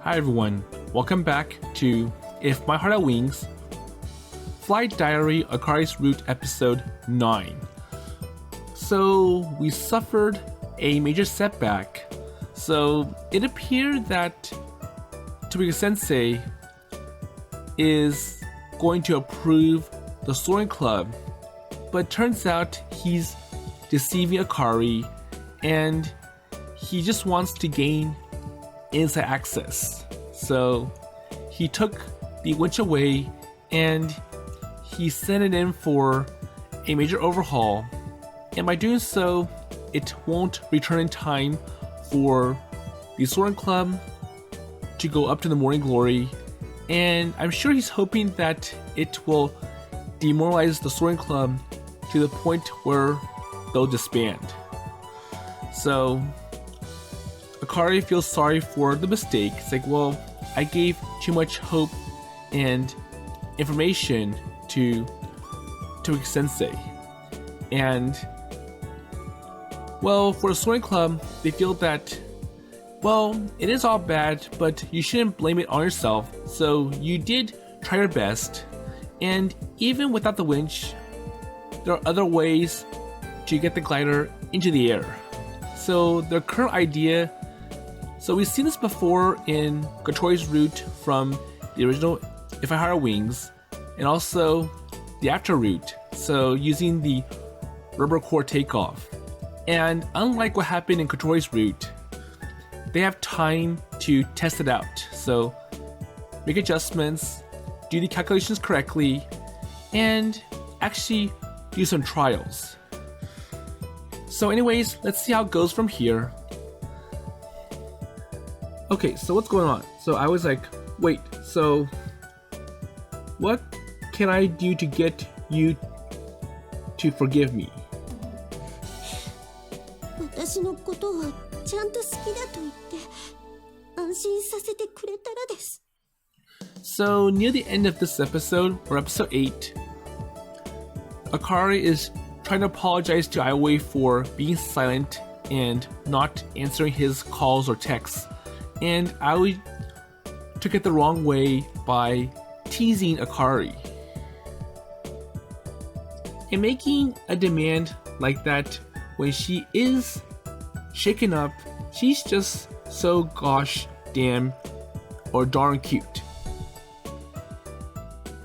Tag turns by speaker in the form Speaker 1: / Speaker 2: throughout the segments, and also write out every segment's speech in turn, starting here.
Speaker 1: Hi everyone, welcome back to If My Heart Had Wings, Flight Diary Akari's Route episode 9. So we suffered a major setback, so it appeared that Tobika Sensei is going to approve the Soaring Club, but turns out he's deceiving Akari and he just wants to gain inside access. So he took the winch away and he sent it in for a major overhaul, and by doing so it won't return in time for the Soaring Club to go up to the morning glory, and I'm sure he's hoping that it will demoralize the Soaring Club to the point where they'll disband. So Akari feels sorry for the mistake. It's like, well, I gave too much hope and information to Tobika Sensei. And, well, for the Soaring Club, they feel that, well, it is all bad, but you shouldn't blame it on yourself. So you did try your best, and even without the winch, there are other ways to get the glider into the air. So their current idea, so we've seen this before in Kotori's route from the original If I Had Wings, and also the after route, so using the rubber core takeoff. And unlike what happened in Kotori's route, they have time to test it out, so make adjustments, do the calculations correctly, and actually do some trials. So anyways, let's see how it goes from here. Okay, so what's going on? So I was like, wait, so what can I do to get you to forgive me?
Speaker 2: 私のことをちゃんと好きだと言って安心させてくれたらです。
Speaker 1: So near the end of this episode, or episode 8, Akari is trying to apologize to Aiwei for being silent and not answering his calls or texts. And Aiwei took it the wrong way by teasing Akari. And making a demand like that when she is shaken up, she's just so gosh damn or darn cute.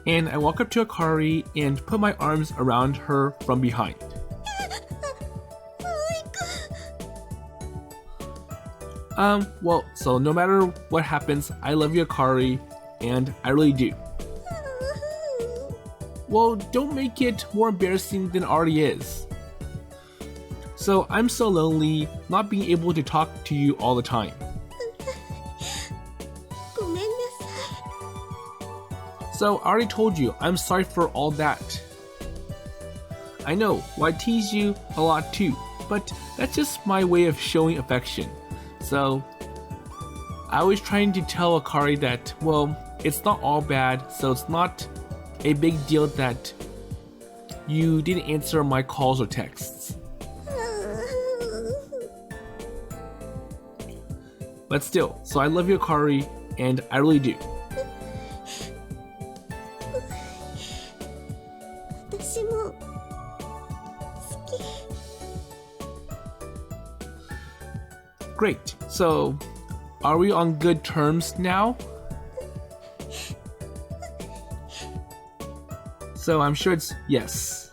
Speaker 1: And I walk up to Akari and put my arms around her from behind. Well, so no matter what happens, I love you, Akari, and I really do. Well, don't make it more embarrassing than it already is. So I'm so lonely, not being able to talk to you all the time.
Speaker 2: ごめんなさい。
Speaker 1: So I already told you, I'm sorry for all that. I know, well, I tease you a lot too, but that's just my way of showing affection. So I was trying to tell Akari that, well, it's not all bad, so it's not a big deal that you didn't answer my calls or texts. But still, so I love you, Akari, and I really do.
Speaker 2: 私も好き。
Speaker 1: Great, so are we on good terms now? So I'm sure it's yes.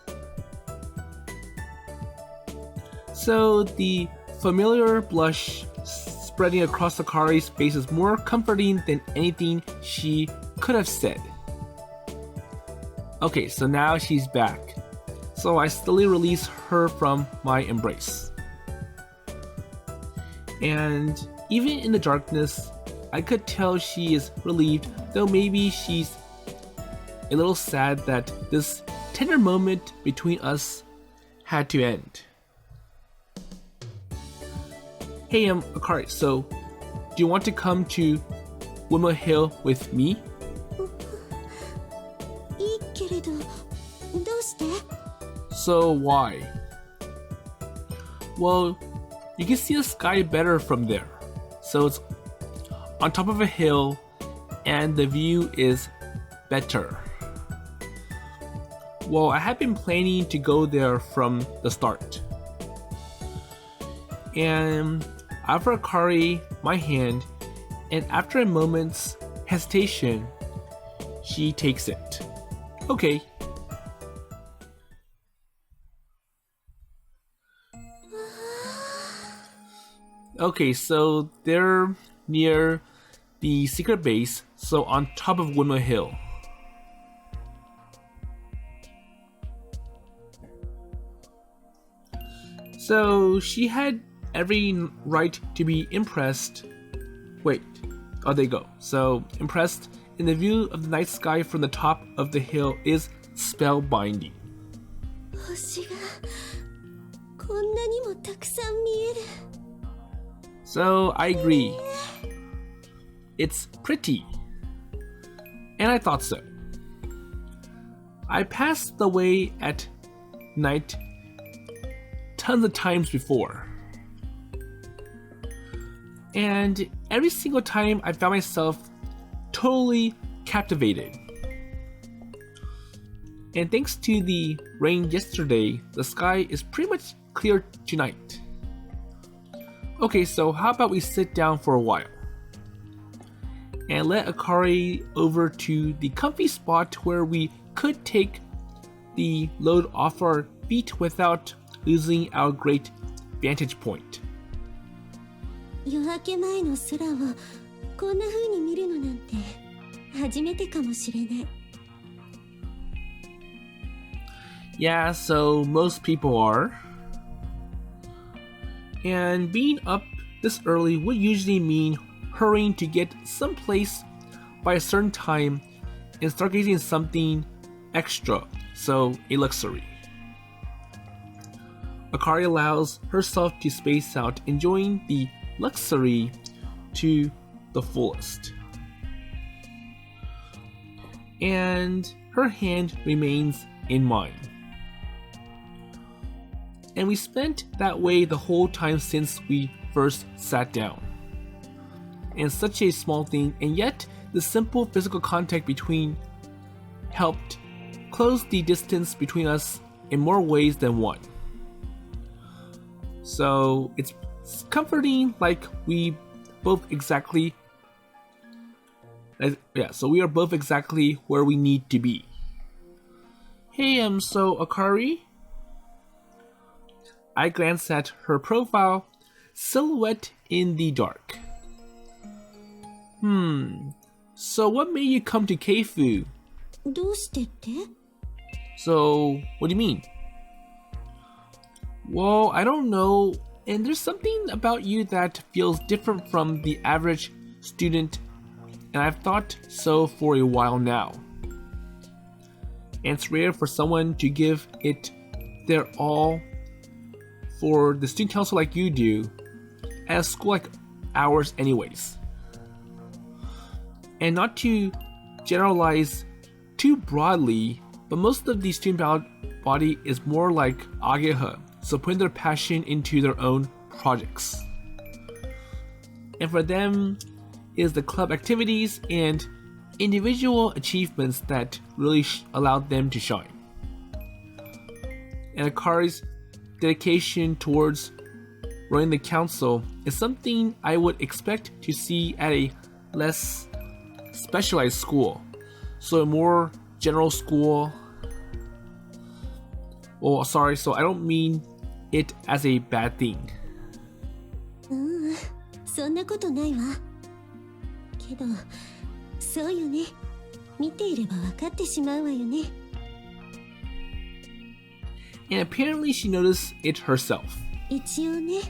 Speaker 1: So the familiar blush spreading across Akari's face is more comforting than anything she could have said. Okay, so now she's back. So I slowly release her from my embrace. And even in the darkness, I could tell she is relieved, though maybe she's a little sad that this tender moment between us had to end. Hey, Akari, so do you want to come to Windmill Hill with me?
Speaker 2: いいけれど、どうして？
Speaker 1: So why? Well, you can see the sky better from there. So it's on top of a hill and the view is better. Well, I had been planning to go there from the start. And I offer Akari my hand, and after a moment's hesitation, she takes it. Okay. Okay, so they're near the secret base, so on top of Windmill Hill. So she had every right to be impressed. Wait, oh, there you go. So impressed, and the view of the night sky from the top of the hill is spellbinding.
Speaker 2: 星がこんなにもたくさん見える。
Speaker 1: So I agree. It's pretty. And I thought so. I passed the way at night tons of times before. And every single time I found myself totally captivated. And thanks to the rain yesterday, the sky is pretty much clear tonight. Okay, so how about we sit down for a while and let Akari over to the comfy spot where we could take the load off our feet without losing our great vantage point.
Speaker 2: 夜明け前の空をこんな風に見るのなんて初めてかもしれない。
Speaker 1: Yeah, so most people are. And being up this early would usually mean hurrying to get someplace by a certain time and stargazing something extra, so a luxury. Akari allows herself to space out, enjoying the luxury to the fullest. And her hand remains in mine. And we spent that way the whole time since we first sat down. And such a small thing, and yet the simple physical contact between helped close the distance between us in more ways than one. So it's comforting, like we both exactly so we are both exactly where we need to be. Hey, so Akari? I glance at her profile, silhouette in the dark. So what made you come to Keifuu?
Speaker 2: どうしてって?
Speaker 1: So, what do you mean? Well, I don't know, and there's something about you that feels different from the average student, and I've thought so for a while now. And it's rare for someone to give it their all for the student council like you do at a school like ours anyways. And not to generalize too broadly, but most of the student body is more like ageha, so putting their passion into their own projects. And for them is the club activities and individual achievements that really allowed them to shine. And Akari's dedication towards running the council is something I would expect to see at a less specialized school, so a more general school. Well, sorry, so I don't mean it as a bad thing.
Speaker 2: そんなことないわ。けど、そうよね。見ていれば分かってしまうわよね。
Speaker 1: And apparently she noticed it herself.
Speaker 2: 一応ね、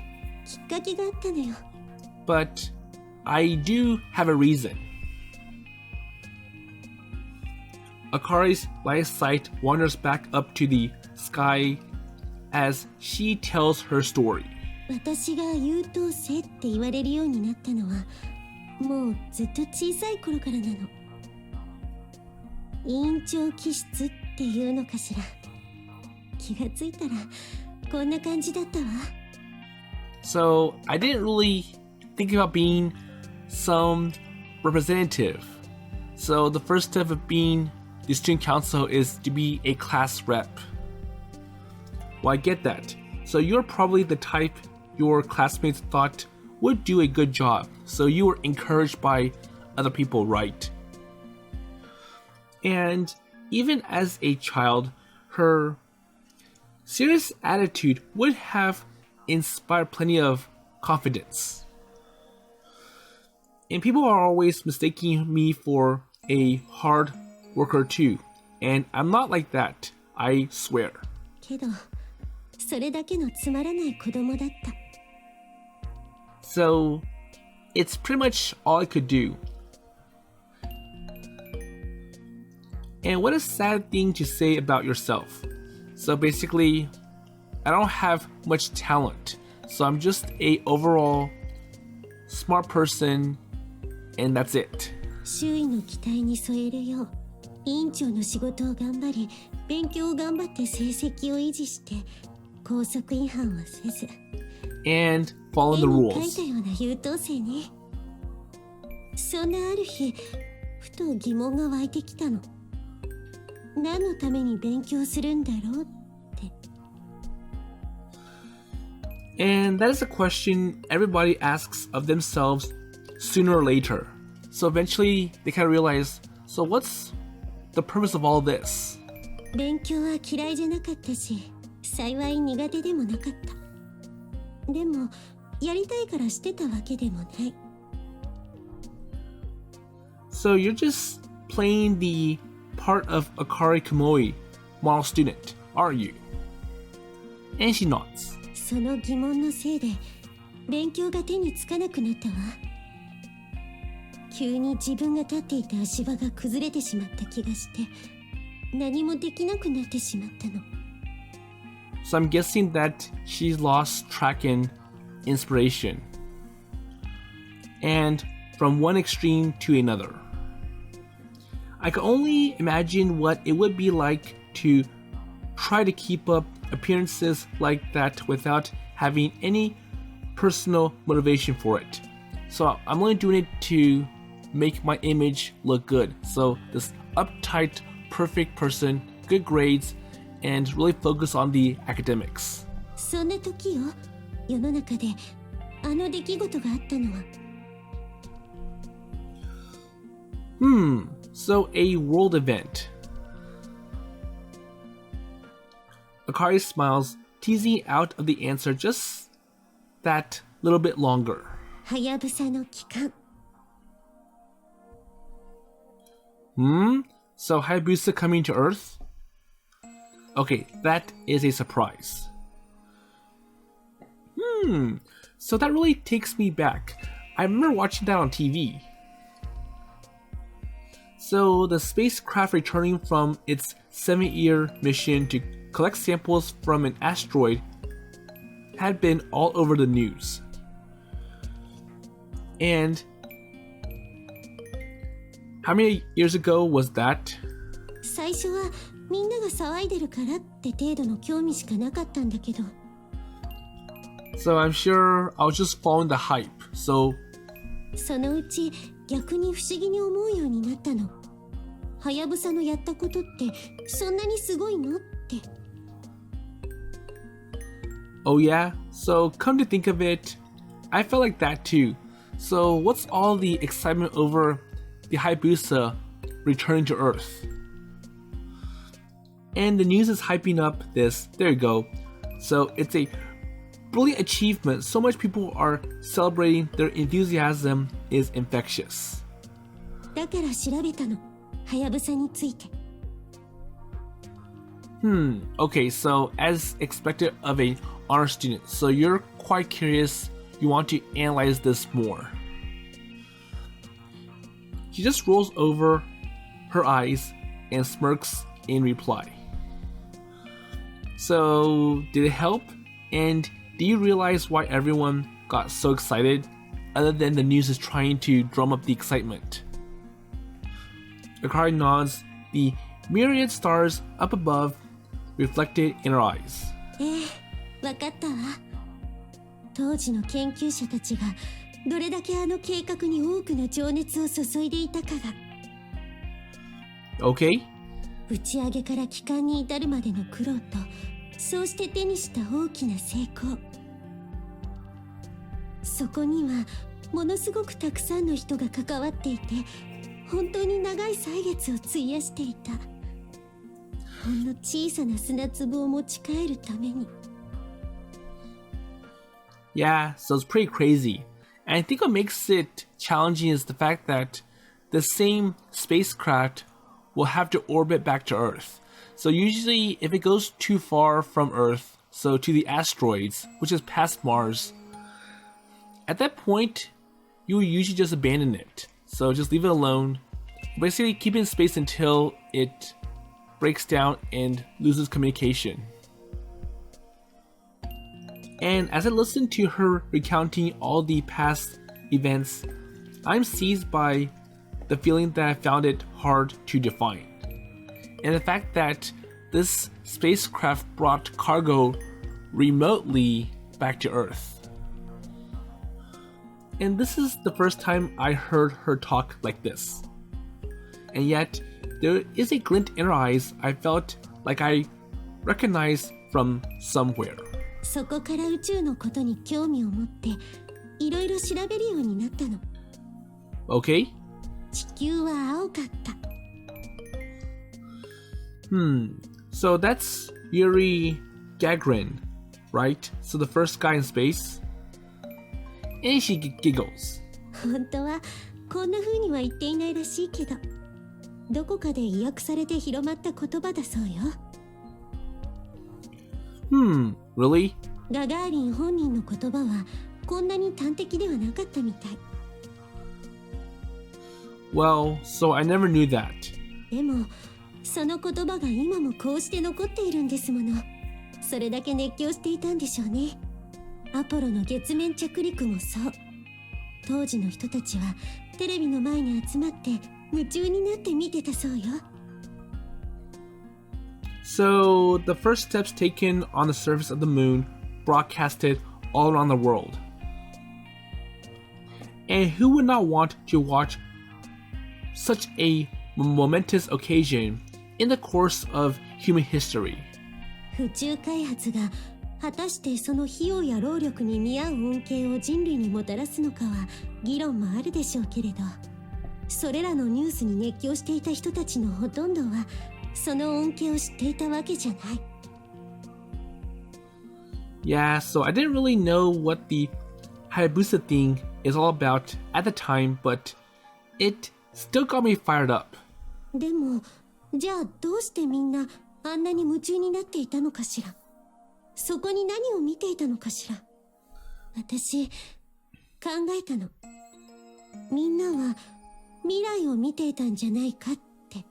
Speaker 2: きっかけがあったのよ。
Speaker 1: But I do have a reason. Akari's light sight wanders back up to the sky as she tells her story.
Speaker 2: 私が優等生って言われるようになったのは、もうずっと小さい頃からなの。委員長気質っていうのかしら。気がついたらこんな感じだったわ。
Speaker 1: So I didn't really think about being some representative. So the first step of being the student council is to be a class rep. Well, I get that. So you're probably the type your classmates thought would do a good job. So you were encouraged by other people, right? And even as a child, her serious attitude would have inspired plenty of confidence. And people are always mistaking me for a hard worker too. And I'm not like that, I swear.
Speaker 2: けど、それだけのつまらない子供だった。
Speaker 1: So, it's pretty much all I could do. And what a sad thing to say about yourself. So basically, I don't have much talent. So I'm just a overall smart person, and that's it.
Speaker 2: 周囲の期待に添えるよう、委員長の仕事を頑張り、勉強を頑張って成績を維持して、校則違反はせず。
Speaker 1: And follow the
Speaker 2: 絵に
Speaker 1: rules.
Speaker 2: 描いたような優等生ね。そんなある日、ふと疑問が湧いてきたの。何のために勉強するんだろうって。
Speaker 1: And that is a question everybody asks of themselves sooner or later. So eventually they kind of realize, so what's the purpose of all this?
Speaker 2: 勉強は嫌いじゃなかったし、幸い苦手でもなかった。でも、やりたいからしてたわけでもない。
Speaker 1: So you're just playing the part of Akari Kamoi, model student, aren't you? And she nods.
Speaker 2: その疑問のせいで勉強が手につかなくなったわ。急に自分が立っていた足場が崩れてしまった気がして何もできなくなってしまったの。
Speaker 1: So I'm guessing that she's lost track in inspiration. And from one extreme to another. I can only imagine what it would be like to try to keep up appearances like that without having any personal motivation for it. So I'm only doing it to make my image look good. So this uptight, perfect person, good grades, and really focus on the academics.
Speaker 2: そんな時よ、世の中であの出来事があったのは。
Speaker 1: So a world event. Akari smiles, teasing out of the answer just that little bit longer.
Speaker 2: はやぶさの帰還。
Speaker 1: So Hayabusa coming to Earth? Okay, that is a surprise. So that really takes me back. I remember watching that on TV. So the spacecraft returning from its 7-year mission to collect samples from an asteroid had been all over the news. And how many years ago was that?
Speaker 2: 最初はみんなが騒いでるからって程度の興味しかなかったんだけど。
Speaker 1: So I'm sure I was just following the hype. So
Speaker 2: そのうち逆に不思議に思うようになったの。はやぶさのやったことってそんなにすごいのって。
Speaker 1: Oh yeah? So come to think of it, I felt like that too. So what's all the excitement over the Hayabusa returning to Earth? And the news is hyping up this. There you go. So it's a brilliant achievement. So much people are celebrating. Their enthusiasm is infectious.
Speaker 2: だから調べたの。はやぶさについて。
Speaker 1: Okay, so as expected of a honor student, so you're quite curious, you want to analyze this more. She just rolls over her eyes and smirks in reply. So, did it help? And do you realize why everyone got so excited, other than the news is trying to drum up the excitement? Akari nods, the myriad stars up above reflected in her eyes.
Speaker 2: わかったわ。当時の研究者たちがどれだけあの計画に多くの情熱を注いでいたかが。
Speaker 1: Okay?
Speaker 2: 打ち上げから帰還に至るまでの苦労と、そうして手にした大きな成功。そこにはものすごくたくさんの人が関わっていて、本当に長い歳月を費やしていた。ほんの小さな砂粒を持ち帰るために。
Speaker 1: Yeah, so it's pretty crazy. And I think what makes it challenging is the fact that the same spacecraft will have to orbit back to Earth. So usually if it goes too far from Earth, so to the asteroids, which is past Mars, at that point, you will usually just abandon it. So just leave it alone. Basically keep it in space until it breaks down and loses communication. And as I listened to her recounting all the past events, I'm seized by the feeling that I found it hard to define. And the fact that this spacecraft brought cargo remotely back to Earth. And this is the first time I heard her talk like this. And yet, there is a glint in her eyes I felt like I recognized from somewhere.
Speaker 2: そこから宇宙のことに興味を持って、いろいろ調べるようになったの。
Speaker 1: Okay?
Speaker 2: 地球は青かった。
Speaker 1: So that's Yuri Gagarin, right? So the first guy in space? And she giggles.
Speaker 2: 本当はこんな風には言っていないらしいけど、どこかで意訳されて広まった言葉だそうよ。
Speaker 1: Really?
Speaker 2: ガガーリン本人の言葉はこんなに端的ではなかったみたい。
Speaker 1: Well, so I never knew that.
Speaker 2: でも、その言葉が今もこうして残っているんですもの。それだけ熱狂していたんでしょうね。アポロの月面着陸もそう。当時の人たちはテレビの前に集まって夢中になって見てたそうよ。
Speaker 1: So the first steps taken on the surface of the moon broadcasted all around the world. And who would not want to watch such a momentous occasion in the course of human history?
Speaker 2: 宇宙開発が果たしてその費用や労力に見合う恩恵を人類にもたらすのかは議論もあるでしょうけれど、それらのニュースに熱狂していた人たちのほとんどはその恩恵を知っていたわけじゃない。
Speaker 1: Yeah, so I didn't really know what the Hayabusa thing is all about at the time, but it still got me fired up.
Speaker 2: でも、じゃあどうしてみんなあんなに夢中になっていたのかしら。そこに何を見ていたのかしら。私、考えたの。みんなは未来を見ていたんじゃないかって。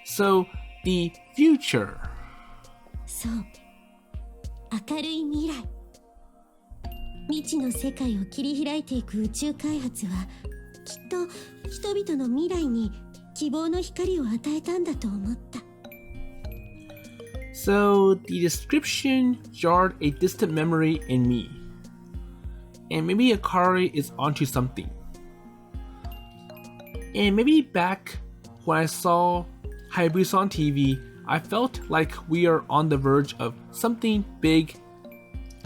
Speaker 1: So the future.
Speaker 2: そう。明るい未来。未知の世界を切り開いていく宇宙開発は、きっと人々の未来に希望の光を与えたんだと思った。
Speaker 1: So the description jarred a distant memory in me. And maybe Akari is onto something. And maybe back when I saw Hayabusa on TV, I felt like we are on the verge of something big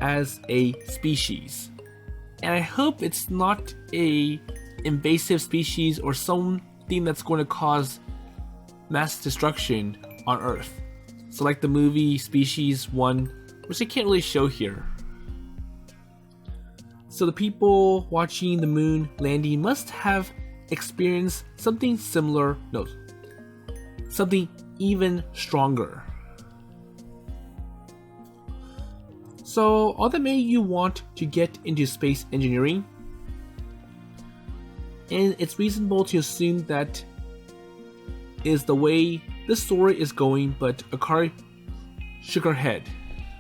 Speaker 1: as a species. And I hope it's not a invasive species or something that's going to cause mass destruction on Earth. So like the movie Species 1, which I can't really show here. So the people watching the moon landing must have experienced something similar, no, something even stronger. So all that made you want to get into space engineering? And it's reasonable to assume that is the way this story is going, but Akari shook her head.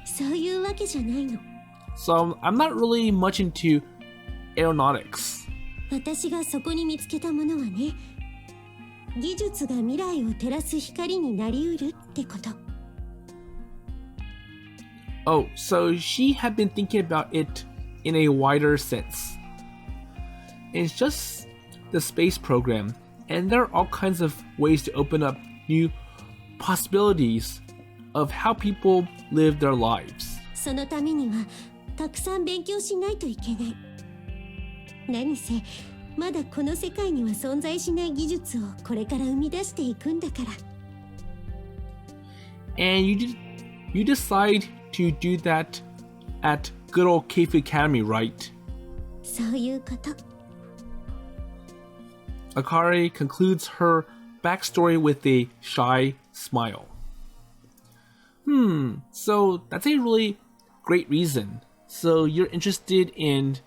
Speaker 2: そういうわけじゃないの。
Speaker 1: So I'm not really much into aeronautics.
Speaker 2: 私がそこに見つけたものはね、技術が未来を照らす光になりうるってこと。
Speaker 1: Oh, so she had been thinking about it in a wider sense. It's just the space program, and there are all kinds of ways to open up new possibilities of how people live their lives.
Speaker 2: そのためにはたくさん勉強しないといけない。何せまだこの世界には存在しない技術をこれから生み出していくんだから。
Speaker 1: And you decide to do that at good old Keifuu Academy, right?
Speaker 2: そういうこと。
Speaker 1: Akari concludes her backstory with a shy smile. So that's a really great reason. So you're interested in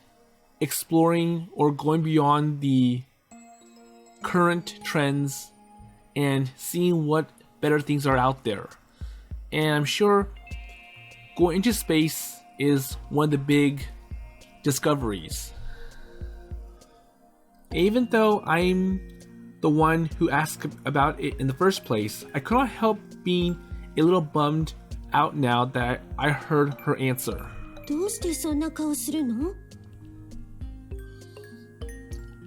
Speaker 1: exploring or going beyond the current trends and seeing what better things are out there. And I'm sure going into space is one of the big discoveries. Even though I'm the one who asked about it in the first place, I could not help being a little bummed out now that I heard her answer.
Speaker 2: どうしてそんな顔するの?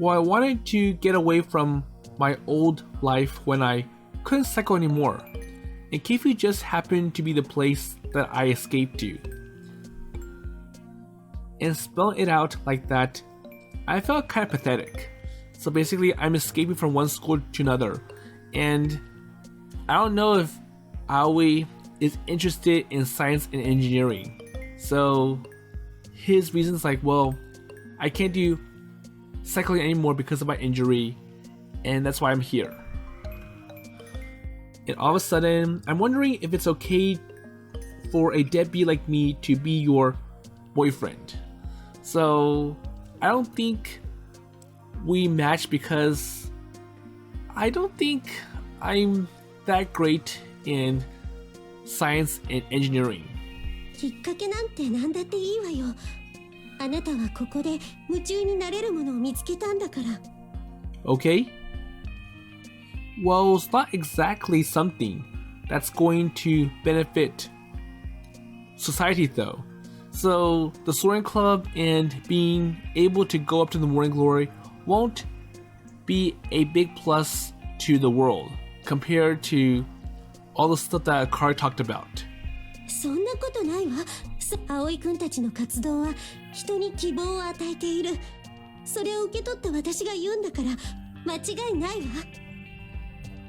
Speaker 1: Well, I wanted to get away from my old life when I couldn't cycle anymore, and Keifuu just happened to be the place that I escaped to. And spelling it out like that, I felt kind of pathetic. So basically, I'm escaping from one school to another, and I don't know if Aoi is interested in science and engineering. So his reasons like, well, I can't do cycling anymore because of my injury, and that's why I'm here. And all of a sudden, I'm wondering if it's okay for a deadbeat like me to be your boyfriend. So I don't think we match because I don't think I'm that great in science and engineering.
Speaker 2: きっかけなんて何だっていいわよ。あなたはここで夢中になれるものを見つけたんだから。
Speaker 1: Okay? Well, it's not exactly something that's going to benefit society though. So the Soaring Club and being able to go up to the morning glory won't be a big plus to the world compared to all the stuff that Akari talked about.
Speaker 2: そんなことないわ。葵くんたちの活動は人に希望を与えている。それを受け取った私が言うんだから間違いないわ。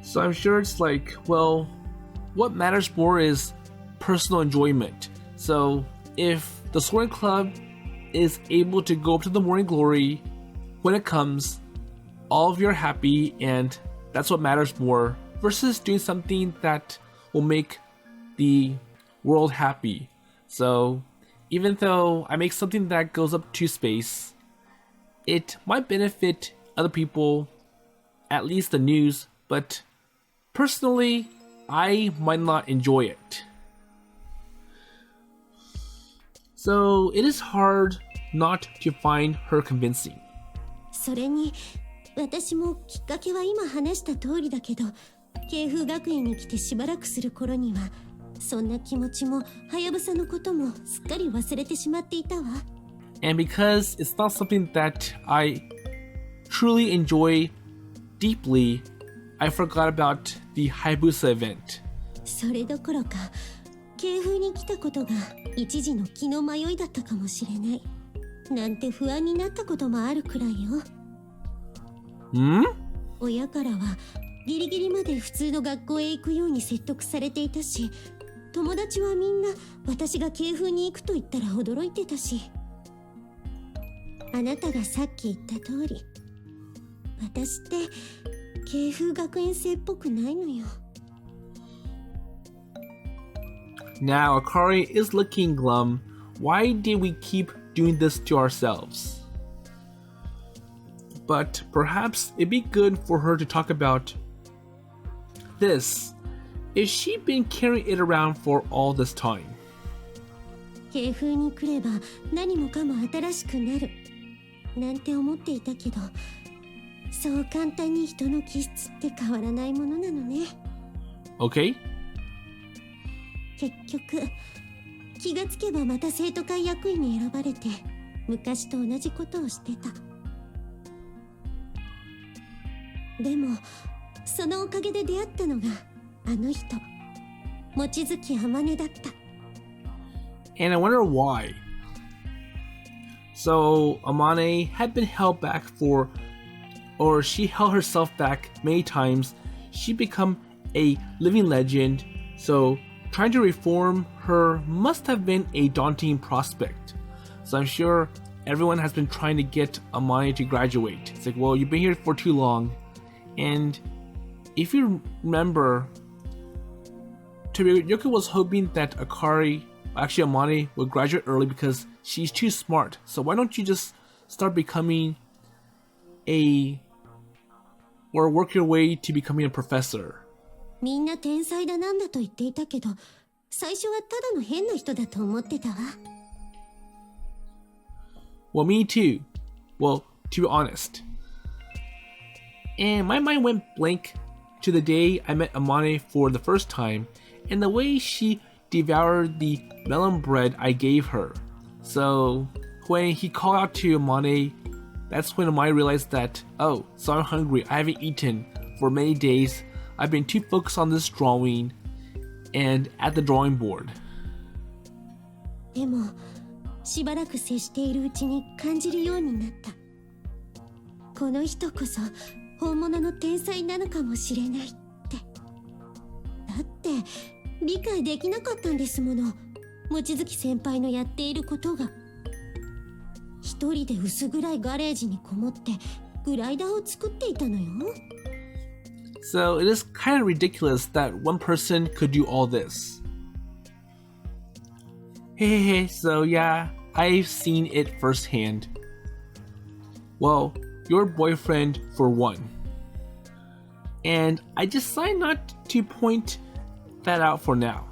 Speaker 1: So I'm sure it's like, well, what matters more is personal enjoyment. So if the Soaring Club is able to go up to the morning glory when it comes, all of you are happy, and that's what matters more versus doing something that will make the world happy. So even though I make something that goes up to space, it might benefit other people, at least the news, but personally, I might not enjoy it. So it is hard not to find her convincing.
Speaker 2: それに私もきっかけは今話した通りだけど、慶風学院に来てしばらくする頃にはそんな気持ちもはやぶさのこともすっかり忘れてしまっていたわ。
Speaker 1: And because it's not something that I truly enjoy deeply, I forgot about the Hayabusa event.
Speaker 2: それどころか慶風に来たことが一時の気の迷いだったかもしれないなんて不安になったこともあるくらいよ。親からはギリギリまで普通の学校へ行くように説得されていたし、友達はみんな私が慶風に行くと言ったら驚いてたし、あなたがさっき言った通り、私って慶風学園生っぽくないのよ。
Speaker 1: Now Akari is looking glum. Why did we keep doing this to ourselves? But perhaps it'd be good for her to talk about this. Is she been carrying it around for all this time?
Speaker 2: 慶風に来れば何もかも新しくなるなんて思っていたけど、そう簡単に人の気質って変わらないものなのね。
Speaker 1: Okay?
Speaker 2: 結局気がつけばまた生徒会役員に選ばれて昔と同じことをしてた。でもそのおかげで出会ったのがあの人、望月あまねだった。
Speaker 1: And I wonder why. So Amane had been held back or she held herself back many times. She become a living legend, so trying to reform her must have been a daunting prospect. So I'm sure everyone has been trying to get Amane to graduate. It's like, well, you've been here for too long. And if you remember, Yoko was hoping that Akari, actually Amane, would graduate early because she's too smart. So why don't you just start becoming or work your way to becoming a professor?
Speaker 2: みんな天才だなんだと言っていたけど、最初はただの変な人だと思ってたわ。
Speaker 1: Well, me too. Well, to be honest. And my mind went blank to the day I met Amane for the first time, and the way she devoured the melon bread I gave her. So, when he called out to Amane, that's when Amane realized that, oh, so I'm hungry, I haven't eaten for many days, I've been too focused on this drawing, and at the drawing board.
Speaker 2: でも、しばらく接しているうちに感じるようになった。この人こそ本物の天才なのかもしれないって。だって理解できなかったんですもの、望月先輩のやっていることが。一人で薄暗いガレージにこもってグライダーを作っていたのよ。
Speaker 1: So it is kind of ridiculous that one person could do all this. Hey, so yeah, I've seen it firsthand. Well, your boyfriend for one. And I decided not to point that out for now.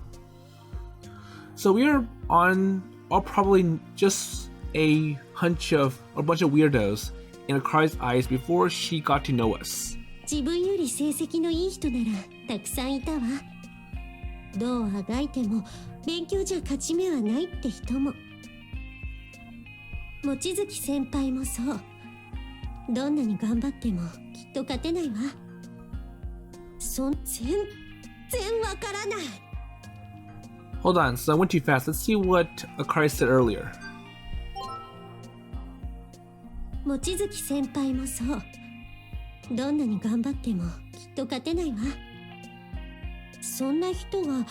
Speaker 1: So we are on, or probably just a bunch of weirdos in Akari's eyes before she got to know us.
Speaker 2: 自分より成績のいい人ならたくさんいたわ。どうあがいても勉強じゃ勝ち目はないって人も。望月先輩もそう。どんなに頑張ってもきっと勝てないわ。全然わからない。
Speaker 1: Hold on, so I went too fast. Let's see what Akari said earlier.
Speaker 2: 望月先輩もそう。どんなに頑張ってもきっと勝てないわ。そんな人が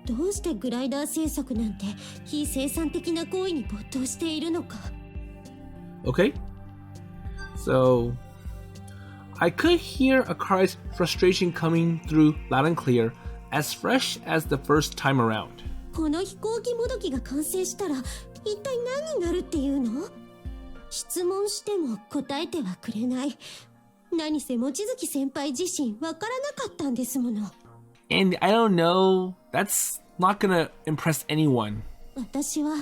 Speaker 2: どうしてグライダー制作なんて非生産的な行為に没頭しているのか。
Speaker 1: Okay. So, I could hear Akari's frustration coming through loud and clear, as fresh as the first time around.
Speaker 2: この飛行機もどきが完成したら一体何になるっていうの？質問しても答えてはくれない。何せ望月先輩自身わからなかったんですもの。
Speaker 1: And I don't know, that's not gonna impress anyone.
Speaker 2: 私は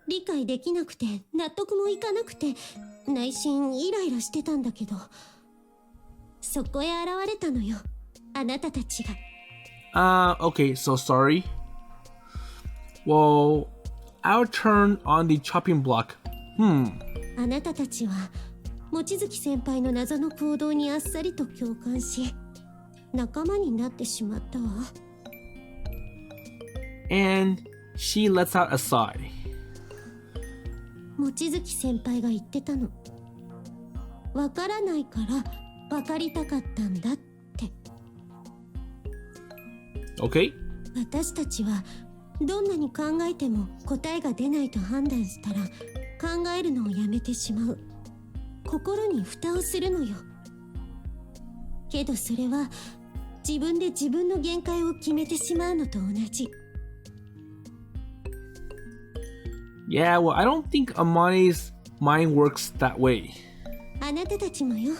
Speaker 2: 理解できなくて納得もいかなくて内心イライラしてたんだけど、そこへ現れたのよ、あなたたちが。
Speaker 1: Okay, so sorry. Well, I'll turn on the chopping block.
Speaker 2: あなたたちは望月先輩の謎の行動にあっさりと共感し、仲間になってしまったわ。
Speaker 1: And she lets out a sigh.
Speaker 2: 望月先輩が言ってたの。わからないからわかりたかったんだって。
Speaker 1: Okay?
Speaker 2: 私たちはどんなに考えても答えが出ないと判断したら考えるのをやめてしまう。心に蓋をするのよ。けどそれは自分で自分の限界を決めてしまうのと同じ。
Speaker 1: Yeah, well, I don't think Amani's mind works that way.
Speaker 2: あなたたちもよ。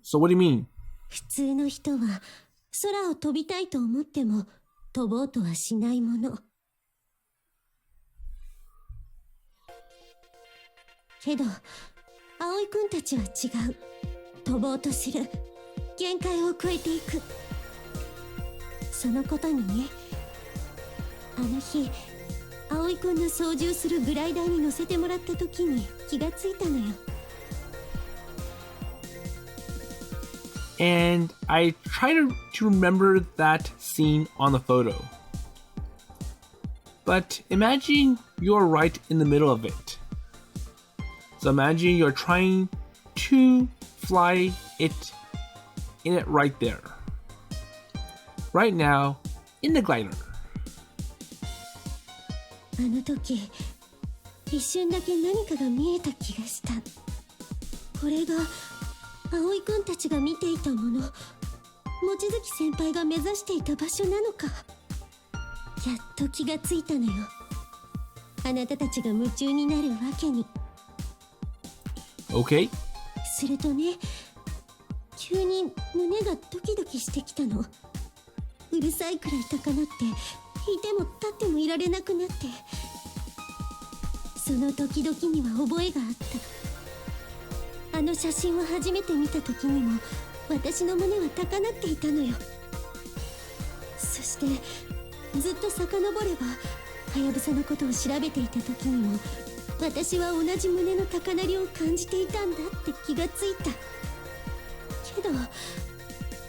Speaker 1: So what do you mean?
Speaker 2: 普通の人は空を飛びたいと思っても飛ぼうとはしないもの。けど葵くんたちは違う。飛ぼうとする。限界を超えていく。そのことにね、あの日葵くんの操縦するグライダーに乗せてもらった時に気がついたのよ。
Speaker 1: And I try to remember that scene on the photo. But imagine you're right in the middle of it. So imagine you're trying to fly it in it right there. Right now, in the glider.
Speaker 2: あの時、一瞬だけ何かが見えた気がした。これが葵くんたちが見ていたもの、望月先輩が目指していた場所なのか。やっと気がついたのよ。あなたたちが夢中になるわけに。
Speaker 1: Okay.
Speaker 2: するとね、急に胸がドキドキしてきたの。うるさいくらい高鳴って、いても立ってもいられなくなって。そのドキドキには覚えがあった。あの写真を初めて見た時にも私の胸は高鳴っていたのよ。そしてずっと遡ればはやぶさのことを調べていた時にも私は同じ胸の高鳴りを感じていたんだって気がついた。けど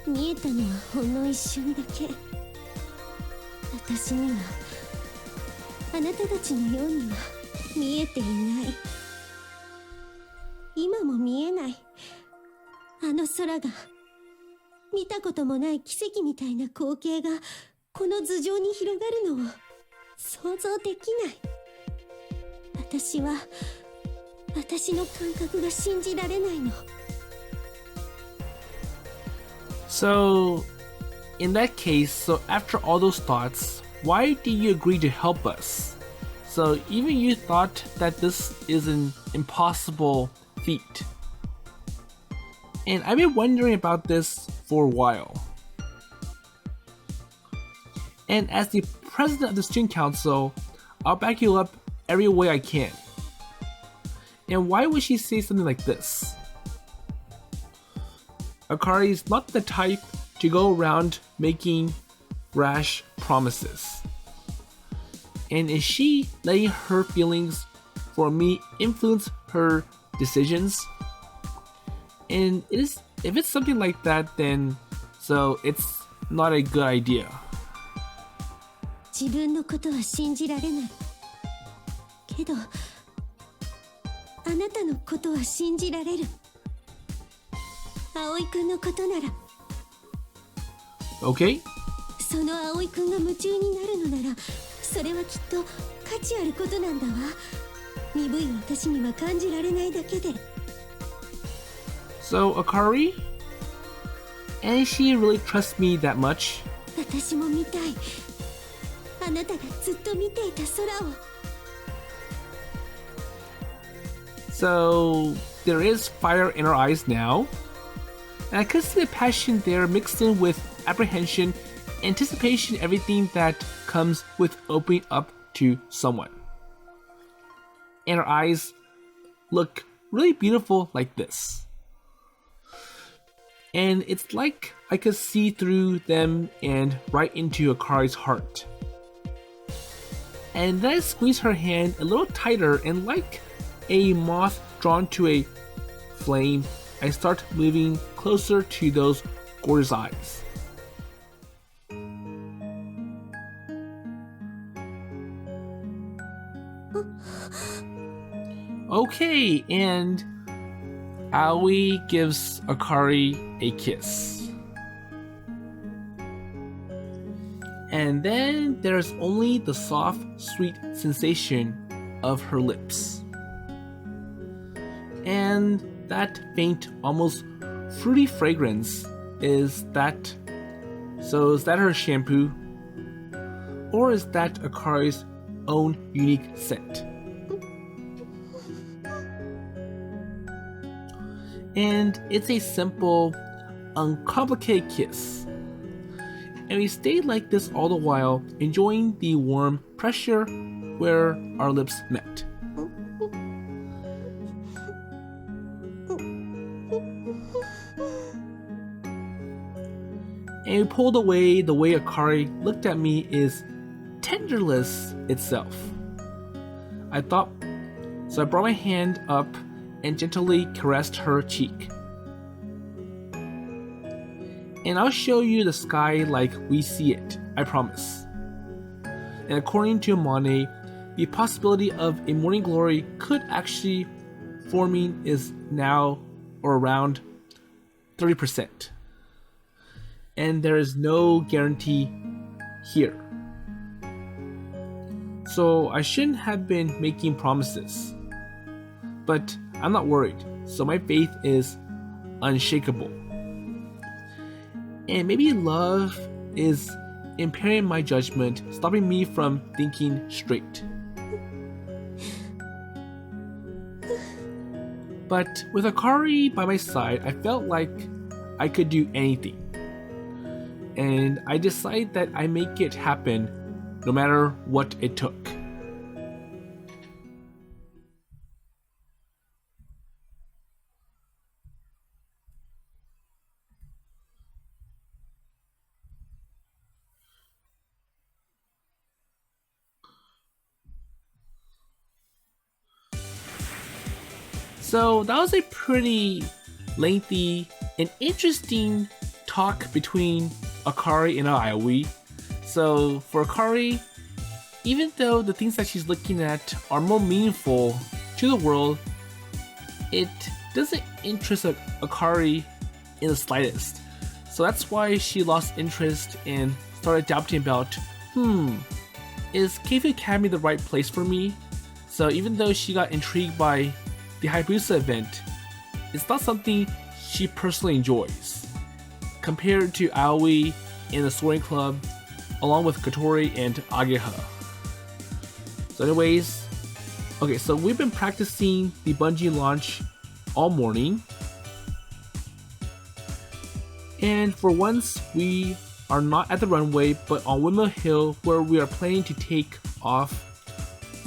Speaker 2: 見えたのはほんの一瞬だけ。私にはあなたたちのようには見えていない。今も見えない。あの空が、見たこともない奇跡みたいな光景がこの頭上に広がるのを想像できない。私は私の感覚が信じられないの。
Speaker 1: So, in that case, so after all those thoughts, why did you agree to help us? So even you thought that this is an impossible feat. And I've been wondering about this for a while. And as the president of the student council, I'll back you up every way I can. And why would she say something like this? Akari is not the type to go around making rash promises. And is she letting her feelings for me influence her decisions? And if it's something like that, then so it's not a good idea.
Speaker 2: 自分のことは信じられない。けど、あなたのことは信じられる。葵くんのことなら。
Speaker 1: Okay?
Speaker 2: その葵くんが夢中になるのなら、それはきっと価値あることなんだわ。鈍い私には感じられないだけで。
Speaker 1: So, Akari? And she really trusts me that much?
Speaker 2: 私も見たい。あなたがずっと見ていた空を。
Speaker 1: So, there is fire in her eyes now. And I could see the passion there mixed in with apprehension, anticipation, everything that comes with opening up to someone. And her eyes look really beautiful like this. And it's like I could see through them and right into Akari's heart. And then I squeeze her hand a little tighter, and like a moth drawn to a flame, I start moving closer to those gorgeous eyes. Okay, and Aoi gives Akari a kiss. And then there's only the soft, sweet sensation of her lips. And that faint, almost fruity fragrance, is that her shampoo? Or is that Akari's own unique scent? And it's a simple, uncomplicated kiss. And we stayed like this all the while, enjoying the warm pressure where our lips met. And we pulled away. The way Akari looked at me is tenderness itself. I thought, so I brought my hand up and gently caressed her cheek. And I'll show you the sky like we see it, I promise. And according to Amane, the possibility of a morning glory could actually forming is now or around 30%. And there is no guarantee here. So I shouldn't have been making promises. But I'm not worried, so my faith is unshakable. And maybe love is impairing my judgment, stopping me from thinking straight. But with Akari by my side, I felt like I could do anything. And I decided that I make it happen no matter what it took. So that was a pretty lengthy and interesting talk between Akari and Aoi. So for Akari, even though the things that she's looking at are more meaningful to the world, it doesn't interest Akari in the slightest. So that's why she lost interest and started doubting about, is Keifuu Academy the right place for me? So even though she got intrigued by the Hayabusa event, it's not something she personally enjoys, compared to Aoi in the Soaring Club, along with Kotori and Ageha. So anyways, okay, so we've been practicing the bungee launch all morning. And for once, we are not at the runway, but on Windmill Hill, where we are planning to take off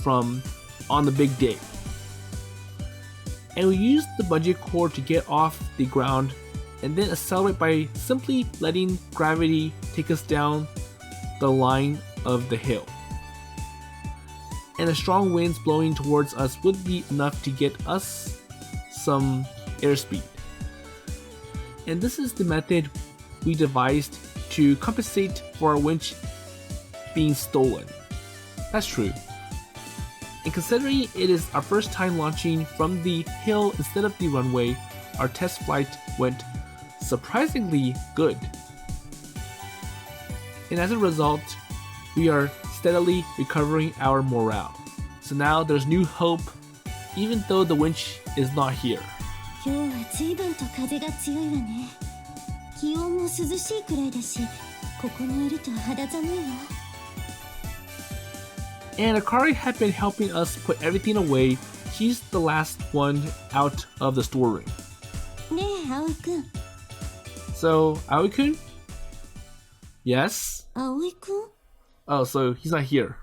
Speaker 1: from on the big day. And we use the bungee cord to get off the ground and then accelerate by simply letting gravity take us down the line of the hill. And the strong winds blowing towards us would be enough to get us some airspeed. And this is the method we devised to compensate for our winch being stolen. That's true. And considering it is our first time launching from the hill instead of the runway, our test flight went surprisingly good. And as a result, we are steadily recovering our morale. So now there's new hope, even though the winch is not here.
Speaker 2: 今日は随分と風が強いわね。気温も涼しいくらいだし、ここにいると肌寒いわ。
Speaker 1: And Akari had been helping us put everything away. She's the last one out of the storeroom.
Speaker 2: ねえ、葵くん。
Speaker 1: So, Aoi-kun? Yes?
Speaker 2: 葵くん?
Speaker 1: Oh, so he's not here.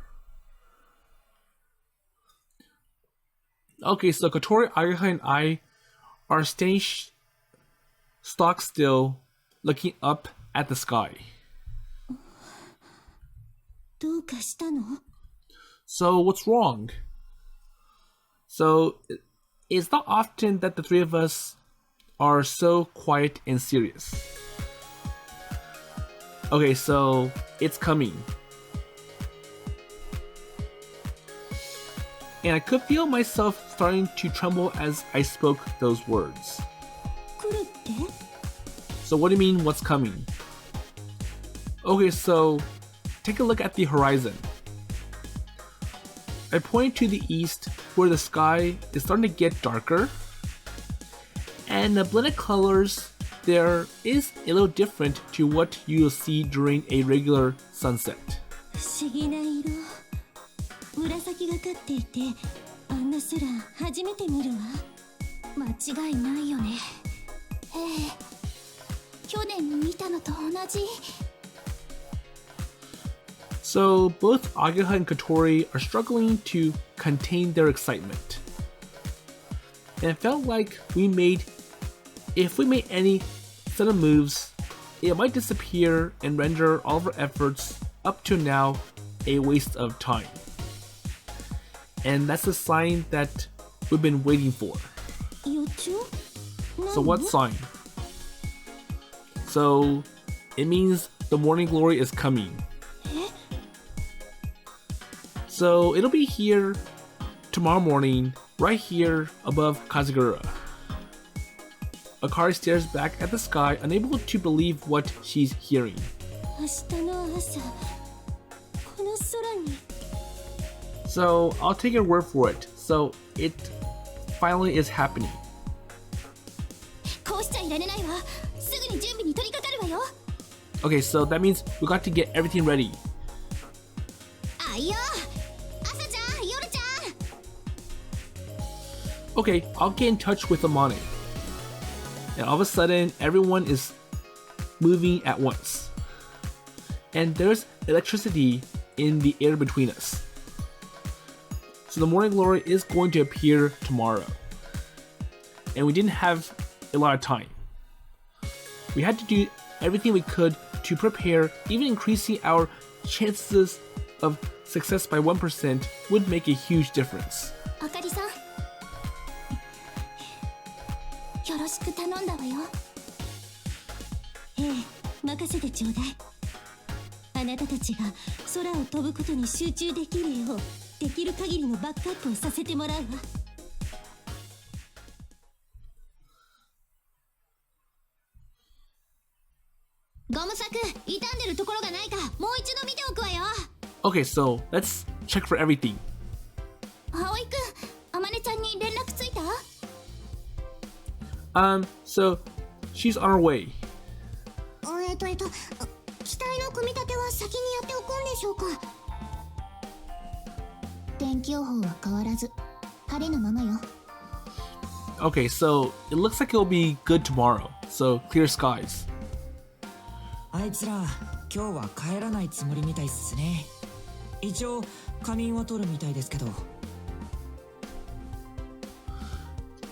Speaker 1: Okay, so Kotori, Ageha, and I are staying stock still, looking up at the sky.
Speaker 2: どうかしたの?
Speaker 1: So what's wrong? So it's not often that the three of us are so quiet and serious. Okay, so it's coming. And I could feel myself starting to tremble as I spoke those words.
Speaker 2: 来るって?
Speaker 1: So what do you mean, what's coming? Okay, so take a look at the horizon. I point to the east, where the sky is starting to get darker, and the blended colors there is a little different to what you'll see during a regular sunset.
Speaker 2: 不思議な色。紫がかっていて、あんな空初めて見るわ。間違いないよね。ええ、去年見たのと同じ。
Speaker 1: So both Ageha and Kotori are struggling to contain their excitement. And it felt like if we made any set of moves, it might disappear and render all of our efforts up to now a waste of time. And that's the sign that we've been waiting for.
Speaker 2: 予兆?
Speaker 1: So what sign? So it means the morning glory is coming. So it'll be here tomorrow morning, right here above Kazugura. Akari stares back at the sky, unable to believe what she's hearing.
Speaker 2: 明日の朝、この空に。
Speaker 1: So I'll take your word for it. So it finally is happening.
Speaker 2: こうしちゃいられないわ。すぐに準備に取り掛かるわよ。
Speaker 1: Okay, so that means we got to get everything ready.
Speaker 2: あいよ、朝ちゃん、夜ちゃん。
Speaker 1: Okay, I'll get in touch with them on it. And all of a sudden, everyone is moving at once. And there's electricity in the air between us. So the morning glory is going to appear tomorrow. And we didn't have a lot of time. We had to do everything we could to prepare. Even increasing our chances of success by 1% would make a huge difference.
Speaker 2: あかりさん、よろしく頼んだわよ。ええ、任せてちょうだい。あなたたちが空を飛ぶことに集中できるよう、できる限りのバックアップをさせてもらうわ。ゴム柵、傷んでるところがないか、もう一度見ておくわよ。
Speaker 1: Okay, so let's check for everything.
Speaker 2: 葵くん、あまねちゃんに連絡ついた？
Speaker 1: So she's on her way.
Speaker 2: 機体の組み立ては先にやっておくんでしょうか。天気予報は変わらず、晴れのままよ。
Speaker 1: Okay, so it looks like it'll be good tomorrow. So clear skies.
Speaker 3: あいつら今日は帰らないつもりみたいっすね。一応仮眠を取るみたいですけど。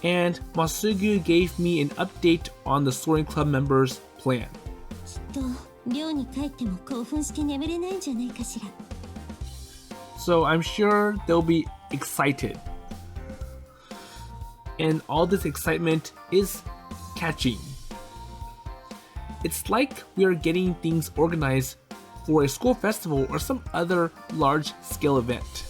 Speaker 1: And Masugu gave me an update on the Soaring Club members' plan.
Speaker 2: きっと寮に帰っても興奮して眠れないんじゃないかしら。
Speaker 1: So I'm sure they'll be excited. And all this excitement is catching. It's like we are getting things organized for a school festival or some other large-scale event.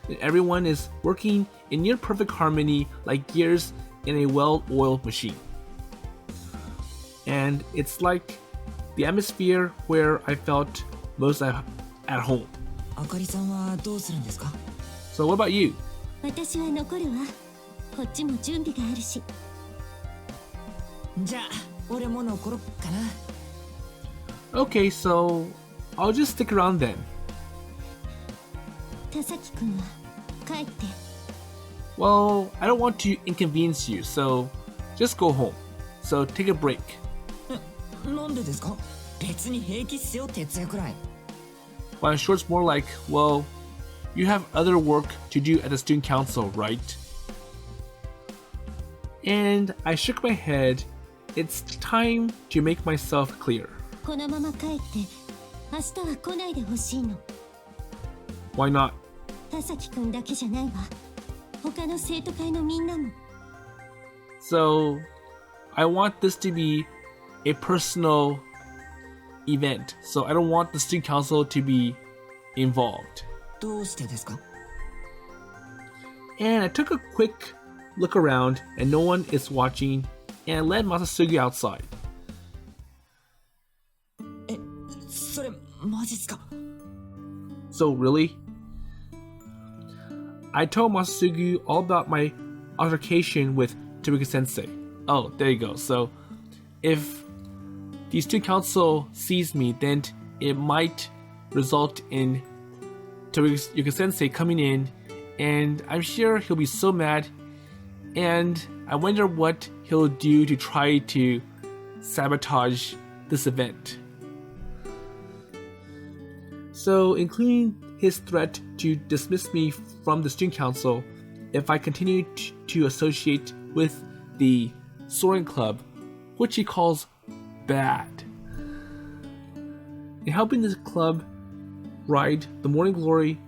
Speaker 1: And everyone is working in near perfect harmony like gears in a well-oiled machine. And it's like the atmosphere where I felt most at home.
Speaker 3: あかりさんはどうするんですか？
Speaker 1: So what about you?
Speaker 2: 私は残るわ。こっちも準備があるし。
Speaker 3: じゃあ俺も残ろっかな。
Speaker 1: Okay, so I'll just stick around then.
Speaker 2: 田崎くんは帰って。
Speaker 1: Well, I don't want to inconvenience you, so just go home. So take a break.
Speaker 3: なんでですか？別に平気っすよ、徹夜くらい。
Speaker 1: Well, I'm sure it's more like, well, you have other work to do at the student council, right? And I shook my head. It's time to make myself clear.
Speaker 2: このまま帰って明日は来ないでほしいの。
Speaker 1: Why not?
Speaker 2: 田崎くんだけじゃないわ。他の生徒会のみんなも。
Speaker 1: So, I want this to be a personal event. So I don't want the student council to be involved.
Speaker 3: どうしてですか？
Speaker 1: And I took a quick look around and no one is watching and I led Masasugi outside.
Speaker 3: それマジっすか？
Speaker 1: So really? I told Masasugi all about my altercation with Tabuki Sensei. Oh, there you go. So if the student council sees me, then it might result in Tabuki Sensei coming in, and I'm sure he'll be so mad, and I wonder what he'll do to try to sabotage this event. So, including his threat to dismiss me from the student council if I continue to associate with the Soaring Club, which he calls bad. In helping the club ride the morning glory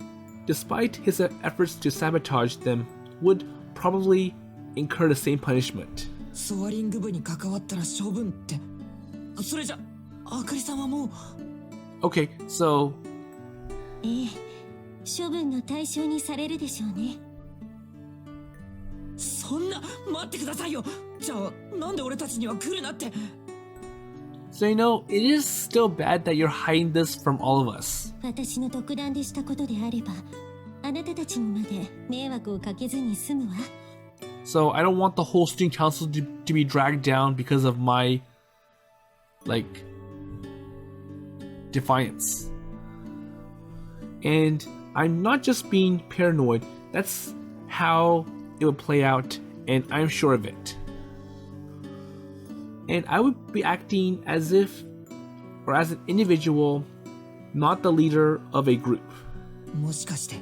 Speaker 1: despite his efforts to sabotage them, would probably incur the same punishment.
Speaker 3: ソアリング部に関わったら処分って、それじゃあかりさんはもう。
Speaker 1: Okay, so
Speaker 2: ええ、処分の対象にされるでしょうね。
Speaker 3: そんな、待ってくださいよ。じゃあなんで俺たちには来るなって。
Speaker 1: So it is still bad that you're hiding this from all of us.
Speaker 2: 私の独断でしたことであれば、あなたたちにまで迷惑をかけずに済むわ。
Speaker 1: So I don't want the whole student council to be dragged down because of my, defiance. And I'm not just being paranoid, that's how it would play out, and I'm sure of it. And I would be acting as if, or as an individual, not the leader of a group.
Speaker 3: もしかして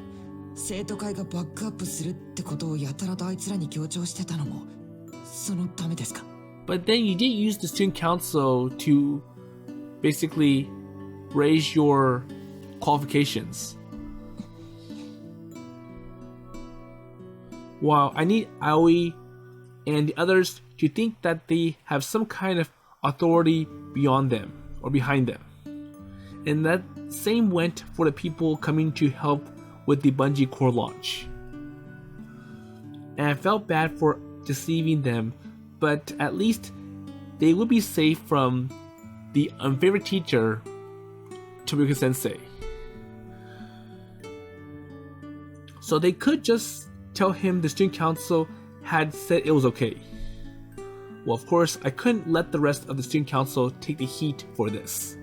Speaker 3: 生徒会がバックアップするってことをやたらとあいつらに強調してたのもそのためですか？
Speaker 1: But then you did use the student council to basically raise your qualifications. While I need Aoi and the others to think that they have some kind of authority beyond them or behind them. And that same went for the people coming to help with the Bungee Core launch. And I felt bad for deceiving them, but at least they would be safe from the unfavorite teacher, Tomika Sensei. So they could just tell him the student council had said it was okay. Well, of course, I couldn't let the rest of the student council take the heat for this.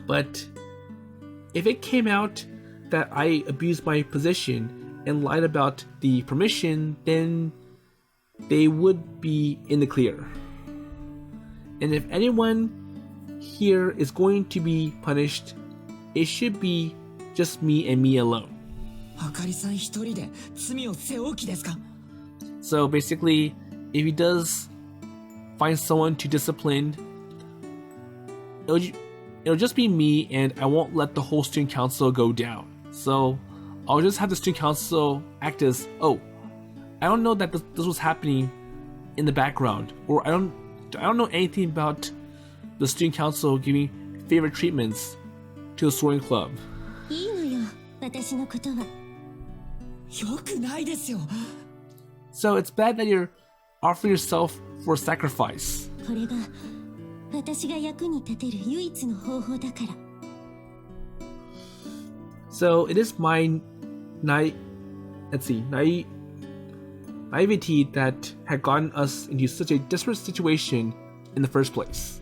Speaker 1: But if it came out that I abused my position and lied about the permission, then they would be in the clear. And if anyone here is going to be punished, it should be just me and me alone.
Speaker 3: あかりさん一人で罪を背負う気ですか？
Speaker 1: So basically, if he does find someone to discipline, it'll just be me, and I won't let the whole student council go down. So I'll just have the student council act as, oh, I don't know that this was happening in the background, or I don't know anything about the student council giving favorite treatments to the Soaring Club.
Speaker 2: いいのよ、私のことは。
Speaker 3: よくないですよ。
Speaker 1: So it's bad that you're offering yourself for sacrifice.
Speaker 2: これが私が役に立てる唯一の方法だから。
Speaker 1: So it is my naivety that had gotten us into such a desperate situation in the first place.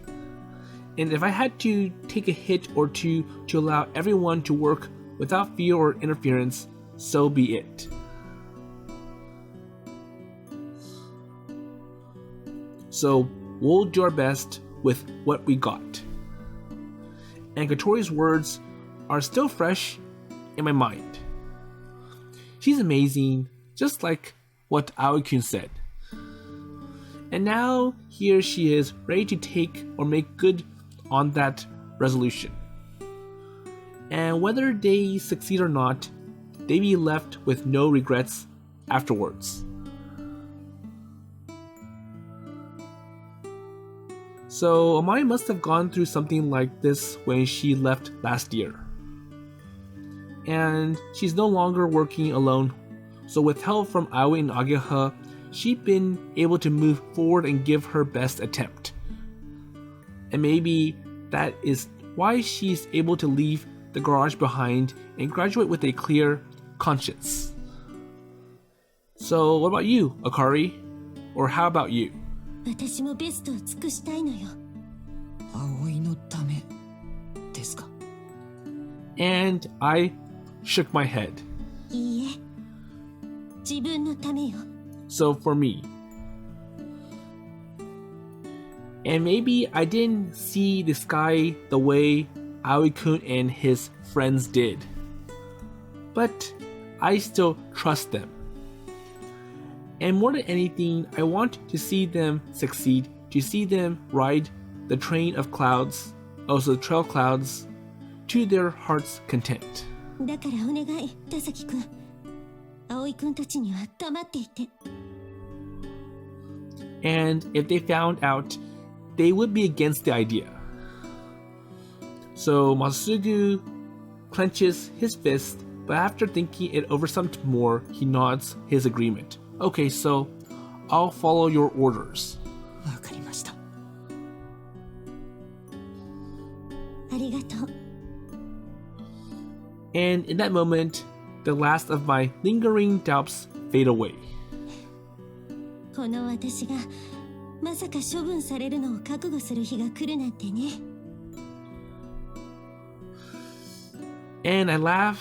Speaker 1: And if I had to take a hit or two to allow everyone to work without fear or interference, so be it. So we'll do our best with what we got. And Kotori's words are still fresh in my mind. She's amazing, just like what Aoi-kun said. And now here she is, ready to take or make good on that resolution. And whether they succeed or not, they be left with no regrets afterwards. So Amari must have gone through something like this when she left last year. And she's no longer working alone, so with help from Aoi and Ageha, she's been able to move forward and give her best attempt. And maybe that is why she's able to leave the garage behind and graduate with a clear conscience. So what about you, Akari? Or how about you?
Speaker 2: 私もベストを尽くしたいのよ。
Speaker 3: 葵のためですか？
Speaker 1: And I shook my head.
Speaker 2: いいえ、自分のためよ。
Speaker 1: So for me. And maybe I didn't see the sky the way Aoi-kun and his friends did. But I still trust them. And more than anything, I want to see them succeed, to see them ride the train of clouds, also the trail clouds, to their heart's content.
Speaker 2: だからお願い、田崎くん。葵くんたちには黙っていて。
Speaker 1: And if they found out, they would be against the idea. So Masugu clenches his fist, but after thinking it over some more, he nods his agreement. Okay, so I'll follow your orders.
Speaker 3: わかりました。
Speaker 2: ありがとう。
Speaker 1: And in that moment, the last of my lingering doubts fade away.
Speaker 2: この私がまさか処分されるのを覚悟する日が来るなんてね。
Speaker 1: And I laugh.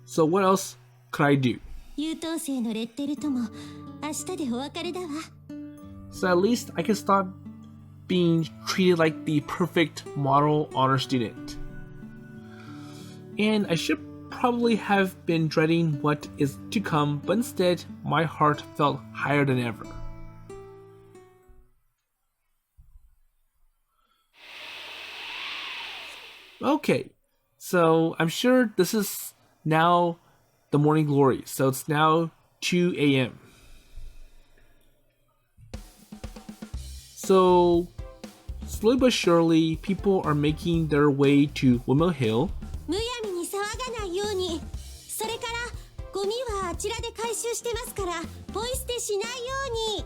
Speaker 1: So what else could I do?
Speaker 2: 優等生のレッテルとも明日でお別れだわ。
Speaker 1: So at least I can stop being treated like the perfect model honor student. And I should probably have been dreading what is to come, but instead, my heart felt higher than ever. Okay, so I'm sure this is now the morning glory, so it's now 2 a.m. So, slowly but surely, people are making their way to Windmill Hill.
Speaker 2: むやみに騒がないように。それからゴミはあちらで回収してますからポイ捨てしないように。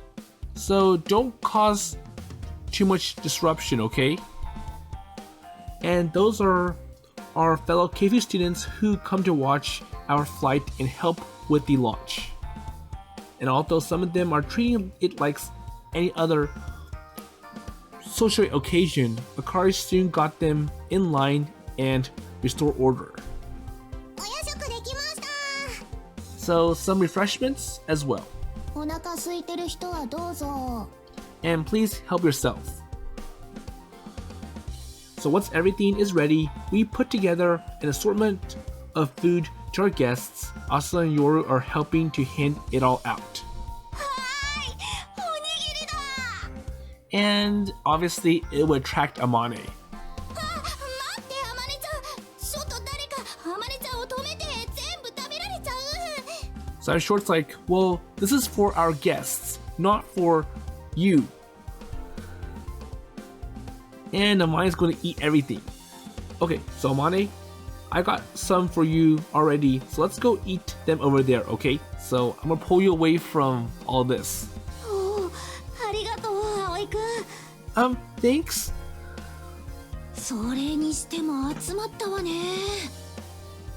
Speaker 1: So don't cause too much disruption, okay? And those are our fellow Keifuu students who come to watch our flight and help with the launch. And although some of them are treating it like any other social occasion, Akari soon got them in line and restored order.
Speaker 2: お夜食できました。
Speaker 1: So some refreshments as well.
Speaker 2: お腹空いてる人はどうぞ。
Speaker 1: And please help yourself. So once everything is ready, we put together an assortment of food to our guests. Asa and Yoru are helping to hand it all out.
Speaker 2: はーい、おにぎりだ。
Speaker 1: And obviously it would attract Amane.
Speaker 2: 待って、あまねちゃん。ちょっと誰かあまねちゃんを止めて。全部食べられちゃう。
Speaker 1: So I'm sure it's like, well, this is for our guests, not for you. And Amane is going to eat everything. Okay, so Amane, I got some for you already, so let's go eat them over there, okay? So I'm going to pull you away from all this.
Speaker 2: おお、ありがとう、葵くん。
Speaker 1: Thanks.
Speaker 2: それにしても集まったわね。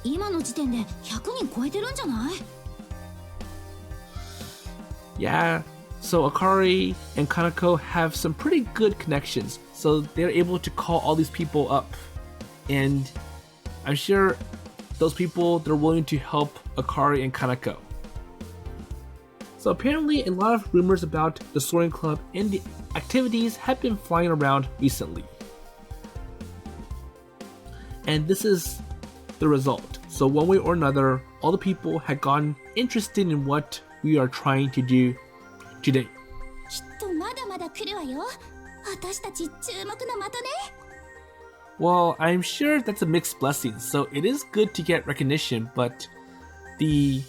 Speaker 2: 今の時点で100人超えてるんじゃない？
Speaker 1: Yeah, so Akari and Kanako have some pretty good connections, so they're able to call all these people up. And I'm sure those people, they're willing to help Akari and Kanako. So apparently a lot of rumors about the Soaring Club and the activities have been flying around recently. And this is the result. So one way or another, all the people had gotten interested in what we are trying to do today.
Speaker 2: きっとまだまだ来るわよ。私たち注目の的ね。
Speaker 1: Well, I'm sure that's a mixed blessing, so it is good to get recognition, but the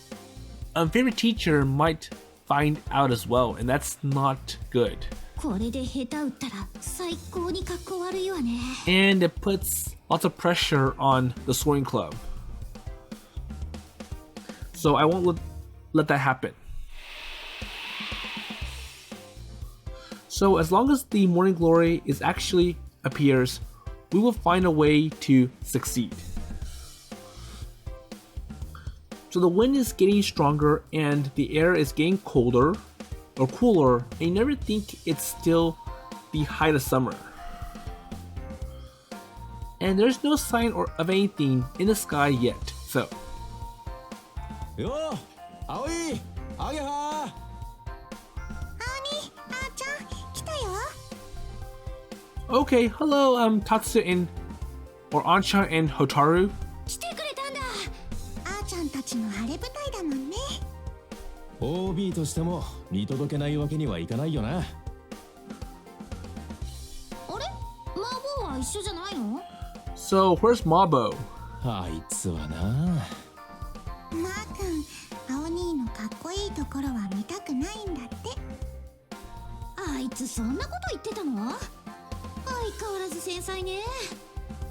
Speaker 1: unfavorite teacher might find out as well, and that's not good.
Speaker 2: これで下手打ったら最高に格好悪いわね。
Speaker 1: And it puts lots of pressure on the Soaring Club. So I won't let that happen. So as long as the morning glory is actually appears, we will find a way to succeed. So the wind is getting stronger and the air is getting colder or cooler, and you never think it's still the height of summer. And there's no sign of anything in the sky yet, so.
Speaker 3: Yo, Aoi, Ageha.
Speaker 2: あーちゃん、来たよ。
Speaker 1: Okay, hello, Tatsu and or Ansha and Hotaru.
Speaker 2: 来てくれたんだ。あーちゃんたちの晴れ舞台だもんね。
Speaker 4: OB としても見届けないわけにはいかないよな。
Speaker 2: あれ？魔王は一緒じゃないの？
Speaker 1: So where's Mabo?
Speaker 4: あいつはな。
Speaker 5: マー君、青兄のかっこいいところは見たくないんだって。
Speaker 2: あいつそんなこと言ってたの？相変わらず繊細ね。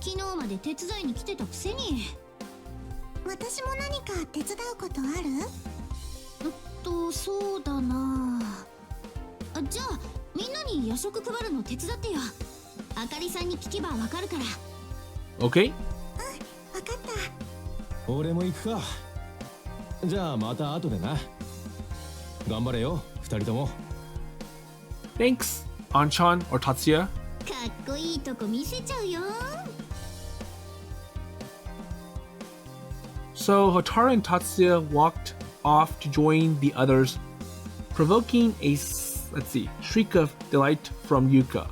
Speaker 2: 昨日まで手伝いに来てたくせに。
Speaker 5: 私も何か手伝うことある？
Speaker 2: そうだなあ。じゃあみんなに夜食配るの手伝ってよ。あかりさんに聞けばわかるから。
Speaker 1: Okay?
Speaker 5: わかった。
Speaker 4: 俺も行くか。じゃあまた後でな。頑張れよ、二人とも。
Speaker 1: Thanks, Anchan or Tatsuya.
Speaker 2: かっこいいとこ見せちゃうよ。
Speaker 1: So Hotaru and Tatsuya walked off to join the others, provoking a, shriek of delight from Yuka.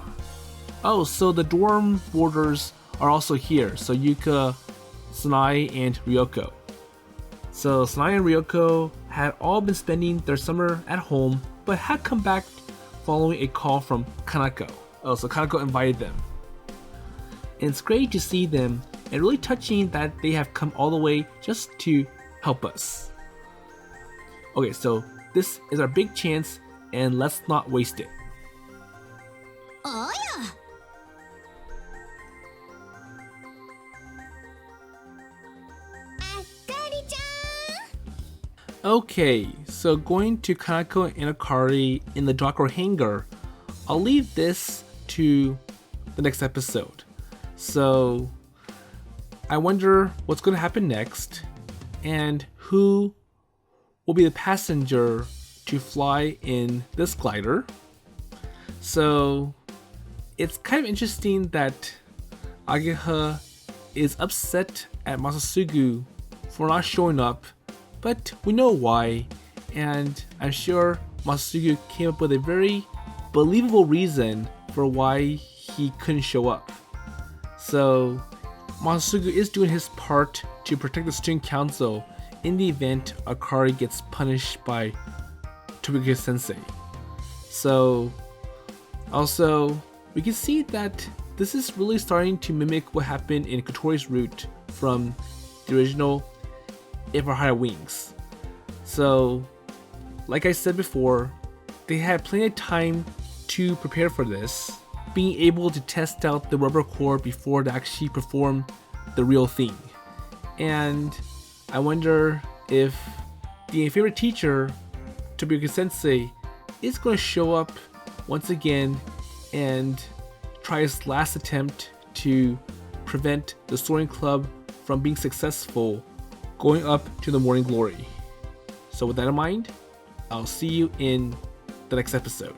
Speaker 1: Oh, so the dorm boarders are also here. So Yuka, Sanai, and Ryoko. So Sanai and Ryoko had all been spending their summer at home, but had come back following a call from Kanako. Oh, so Kanako invited them. And it's great to see them, and really touching that they have come all the way just to help us. Okay, so this is our big chance, and let's not waste it.
Speaker 2: おや。
Speaker 5: あかりちゃん。
Speaker 1: Okay, so going to Kanako and Akari in the dock or hangar. I'll leave this to the next episode. So I wonder what's going to happen next, and who will be the passenger to fly in this glider. So it's kind of interesting that Ageha is upset at Masasugu for not showing up, but we know why, and I'm sure Masasugu came up with a very believable reason for why he couldn't show up. So Masasugu is doing his part to protect the student council in the event Akari gets punished by Tobiki Sensei. So also we can see that this is really starting to mimic what happened in Kotori's route from the original If Our Higher Wings. So like I said before, they had plenty of time to prepare for this, being able to test out the rubber core before they actually perform the real thing. And I wonder if the favorite teacher, Tobiki Sensei, is going to show up once again and try his last attempt to prevent the Soaring Club from being successful going up to the morning glory. So with that in mind, I'll see you in the next episode.